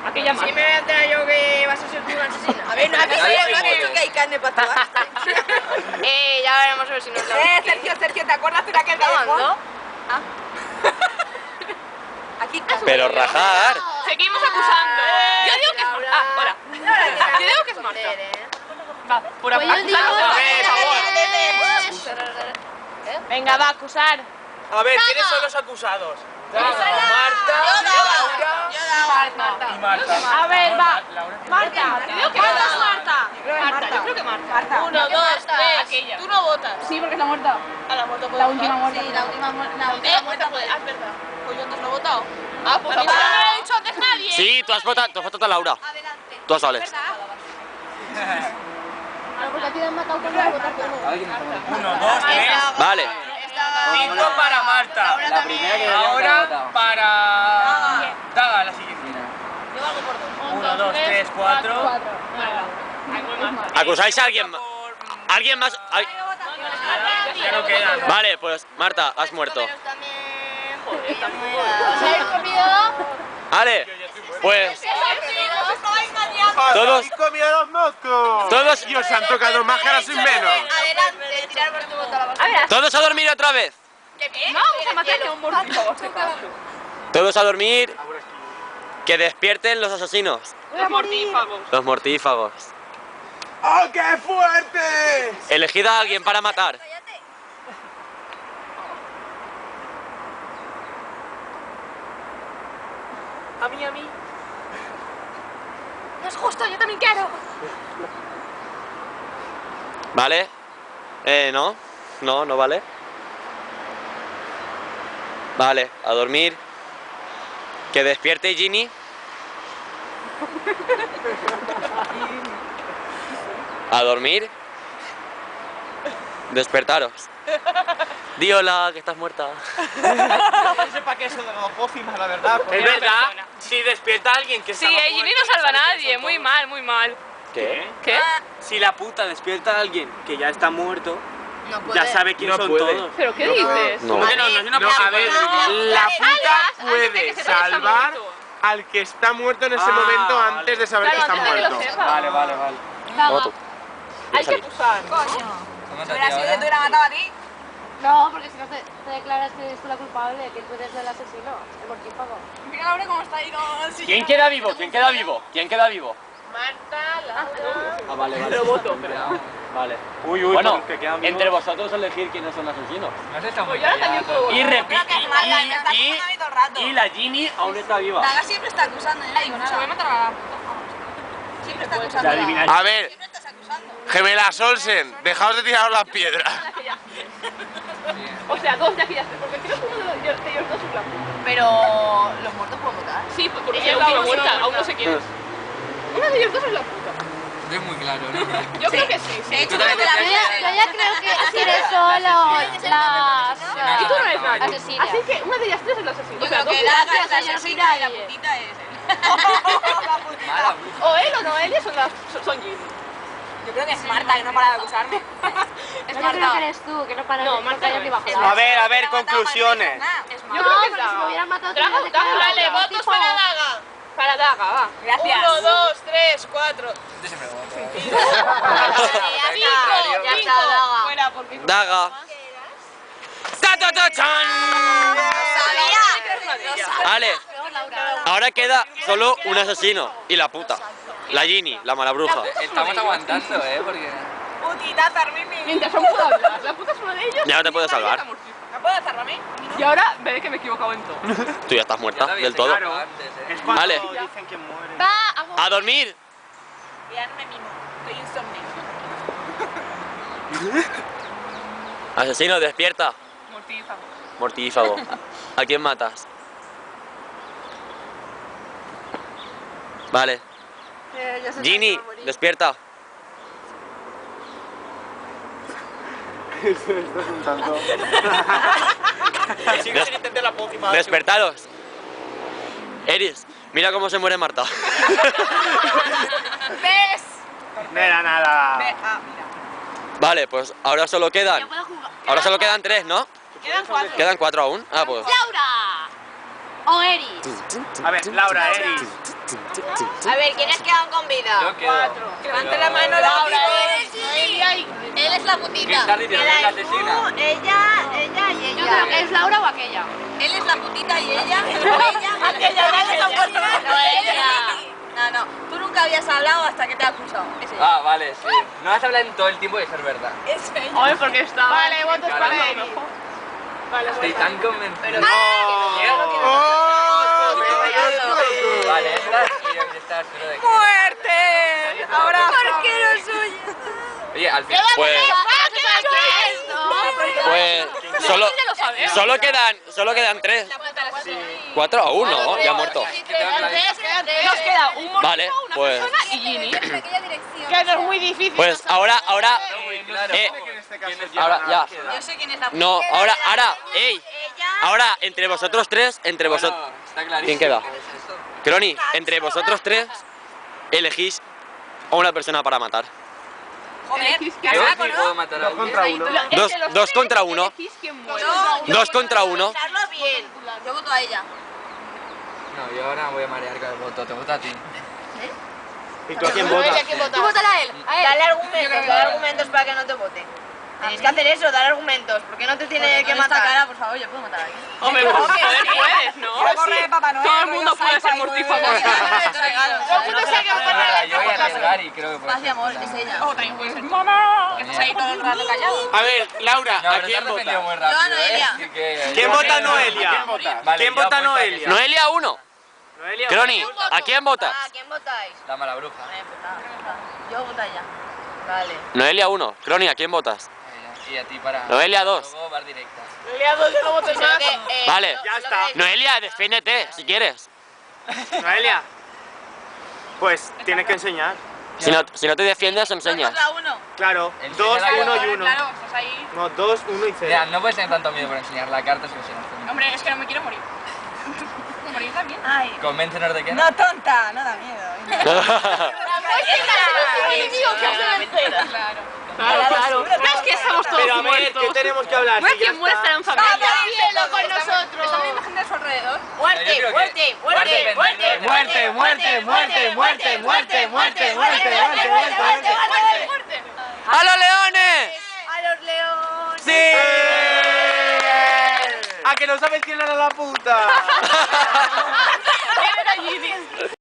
Aquella más. Si me voy a enterar yo que vas a ser tú un asesino. A ver, ¿no has visto que hay carne para tu arte? Ya veremos a ver si nos lo Sergio, ¿te acuerdas de aquel callejón? Ah. Aquí Pero rajar. Seguimos acusando. Yo digo que es Marta. Hola. Yo digo que es Marta. Va, por Pues yo digo acusar. que- Venga, va a acusar. A ver, ¿quiénes son los acusados? Marta, Marta. y Marta. A ver, va. Marta. Yo digo que Marta. Marta. Yo creo que Marta. 1, 2, 3. Tú no votas. Sí, porque está muerta. A la muerta La última muerta. Sí, la última muerte. muerta. Es verdad. Pues yo antes no he votado. Ah, pues a mí no me lo ha dicho antes nadie. Sí, tú has votado a Laura. Adelante. Tú has Alex. Pero porque a ti te han matado por no votar por uno. 1, 2, 3. Vale. 5 para Marta. La primera que Ahora para Daga, la siguiente. Yo valgo por 2. 1, 2, 3, 4. ¿Acusáis a alguien más? ¿Alguien más? Ya no quedan. Vale, pues Marta, has muerto. ¿Os habéis comido? Vale, pues todos, comido los moscos! todos, Y os han tocado más caras sin menos. Adelante, tirar por tu voto a la basura. todos a dormir otra vez. No vamos a matar a un mortífago. Todos a dormir. Que despierten los asesinos. Los mortífagos. Los mortífagos. ¡Oh, qué fuerte! Elegid a alguien para matar. Cállate. A mí. No es justo, yo también quiero. ¿Vale? No. No vale. Vale, a dormir. Que despierte Ginny. A dormir. Despertaros. Di hola, que estás muerta. No sé para qué eso de los pócimas, la verdad. Es verdad, si despierta a alguien que Sí, estaba Ginny muerto, no salva a sabe que nadie. son Muy todos. mal, muy mal. ¿Qué? ¿Qué? Si la puta despierta a alguien que ya está muerto, No puede. ya sabe quién No son puede. todos. ¿Pero qué dices? No. Bueno, no es una No, a ver, la puta antes de puede que sepa que está salvar muerto. al que está muerto en ese Ah, momento vale. antes de saber Claro, que está antes de que lo muerto. sepa. Vale. Voto. Hay que acusar. ¿Hubiera sido que te hubiera matado a ti? No, porque si no te declaras que eres tú la culpable, que tú eres el asesino, el mortífago. Mira Laura cómo está ahí como... ¿Quién queda vivo? ¿Quién queda vivo? ¿Quién queda vivo? Marta, Laura. Ah, vale. Pero voto. Vale. Uy, Bueno, que quedan vivos. entre vosotros elegir quiénes son los asesinos. Pues yo ahora también puedo votar. Y Creo que es Marta, me está y acusando a mí todo el rato. la Ginny aún está viva. Daga siempre está acusando, yo no digo Se voy a nada. matar a la... Siempre está acusando. A ver, Siempre estás acusando. gemelas Olsen, dejaos de tiraros las piedras. O sea, 2 de aquí ya porque creo que uno de ellos dos es la puta. Pero los muertos pueden votar. Sí, porque Ella es es la la muerta, muerta. aún no sé quién es. Uno de ellos dos es la puta. Es muy claro, ¿no? Yo creo que sí. De hecho, Yo también creo que Yo ya creo que eres solo las... Y tú no eres nadie. asesinas. Así que una de ellas tres es la asesina. Yo O sea, creo que dos- Daga es la yo no soy asesina y la nadie. putita es él. Mala o él o no, ellas son Ginny. Yo creo que es Marta, que no para de acusarme. Es Yo creo que Marta. eres tú, que no paras No, de Marta callar no ni es. bajar. A ver, conclusiones. Es Yo Marta. creo que es porque si me hubieran matado, te Daga, hubieras declarado. dale, votos Tipo, para Daga. Para Daga, va. Gracias. 1, 2, 3, 4. Yo siempre voto. 5. Ya está, Daga. Fuera, porque... Daga. ¡Ta-ta-ta-chan! Sabía. Vale, ahora queda solo un asesino y la puta. La Ginny, la mala bruja. Estamos aguantando, porque... Putita, Zarmimi. Mientras aún puedo hablar. La puta es uno de ellos. Ya no te puedes salvar. ¿No puedo hacerlo a mí? Y ahora veré que me he equivocado en todo. Tú ya estás muerta del todo. Claro. Antes, Es cuando Vale. dicen que muere. Va, ¡A dormir! Ya no me mimo. Estoy insomne. Asesino, despierta. Mortífago. Mortífago. ¿A quién matas? Vale. Ginny, despierta. Esto es un tanto. Sigue sin entender la pócima. Despertaros. Eris, mira cómo se muere Marta. ¿Ves? No era nada. Mira. Vale, pues ahora solo quedan. Yo puedo jugar. Ahora solo quedan 3, ¿no? Quedan 4. ¿Quedan 4 aún? Ah, pues. ¡Laura! O Eris. A ver, Laura, Eris. A ver, ¿quiénes quedan con vida? Yo quedo. Levante la mano, Laura. Él es la putita. Cristal literalmente la asesina. Ella y ella. ¿Es Laura o aquella? Él es la putita y ella. Aquella, no ella. No, tú nunca habías hablado hasta que te ha acusado. Es ella. Ah, vale, sí. No vas a hablar en todo el tiempo de ser verdad. Es ella. Oye, porque está. Vale, votos Claro. para Eri. Vale, Estoy tan convencido. ¡Oh! Vale, esta y esta espero de que... ¡Muerte! Ahora. ¿Por qué no soy? Oye, al final... Pues solo quedan 3. 4 a 1, ya ha muerto. Nos queda un mortal, Vale, una pues persona y Ginny. Que no es muy difícil. pues ahora ahora ya. Yo sé quién es la No, ahora ey. Ahora entre vosotros 3, entre vosotros Bueno, está clarísimo. ¿quién queda? ¿Qué es esto? Crony, entre vosotros 3 elegís a una persona para matar. Joder, Yo sí puedo matar a alguien. Contra uno. Dos contra uno. Elegís quién muere. Dos contra uno. pensarlo bien. Yo voto a ella. No, yo ahora voy a marear con el voto. Te voto a ti. ¿Y tú a quién votas? Tú votala a él. Dale argumentos para que no te vote. Tenéis que hacer eso, dar argumentos. ¿Por qué no te tiene que matar? Cara, por favor, yo puedo matar a alguien. Hombre, pues poder puedes, ¿no? La gorra de Papá Noel. Todo el mundo puede ser mortífago. Regalos. Yo voy a arriesgar y creo que puede Paz y ser. amor, es ella. O también puede ser mamá. Estás ahí todo el rato callado. A ver, Laura, No, ¿a pero te quién has defendido vota? muy rápido, Yo a Noelia. Así que- ¿Quién vota Noelia? Vale, ¿Quién yo vota apuesto a que Noelia? sí. Noelia 1. Noelia. Crony, ¿a quién votas? ¿A quién votáis? La mala bruja. Yo voto a ella. Vale. Noelia 1. Crony, ¿a quién votas? Y a ti para... Noelia 2. Luego vas directa. Yo no voto más. Vale. Ya está. Noelia, defiéndete si quieres. Noelia. Pues tienes que enseñar. Si no te defiendes, enseñas. Contra uno. Claro. El 2, primero 1 y Claro, 1. claro, estás ahí. No, 2, 1 y 0. Mira, no puedes tener tanto miedo por enseñar la carta si no se nos Hombre, es que no me quiero morir. Morir también. Ay. Convéncenos de que no. No, tonta, no da miedo. Claro. No es que estamos todos Pero a ver, muertos. ¿qué tenemos que hablar? No es Si ya quien muere está. estará en familia. Cielo con nosotros. Está la imagen de su alrededor. Yo Muerte, creo que- muerte, muerte, muerte, Muerte, muerte, muerte, muerte, muerte, muerte, muerte, muerte. ¡A los leones! A los leones. ¡Sí! ¿A que no sabes quién era la puta?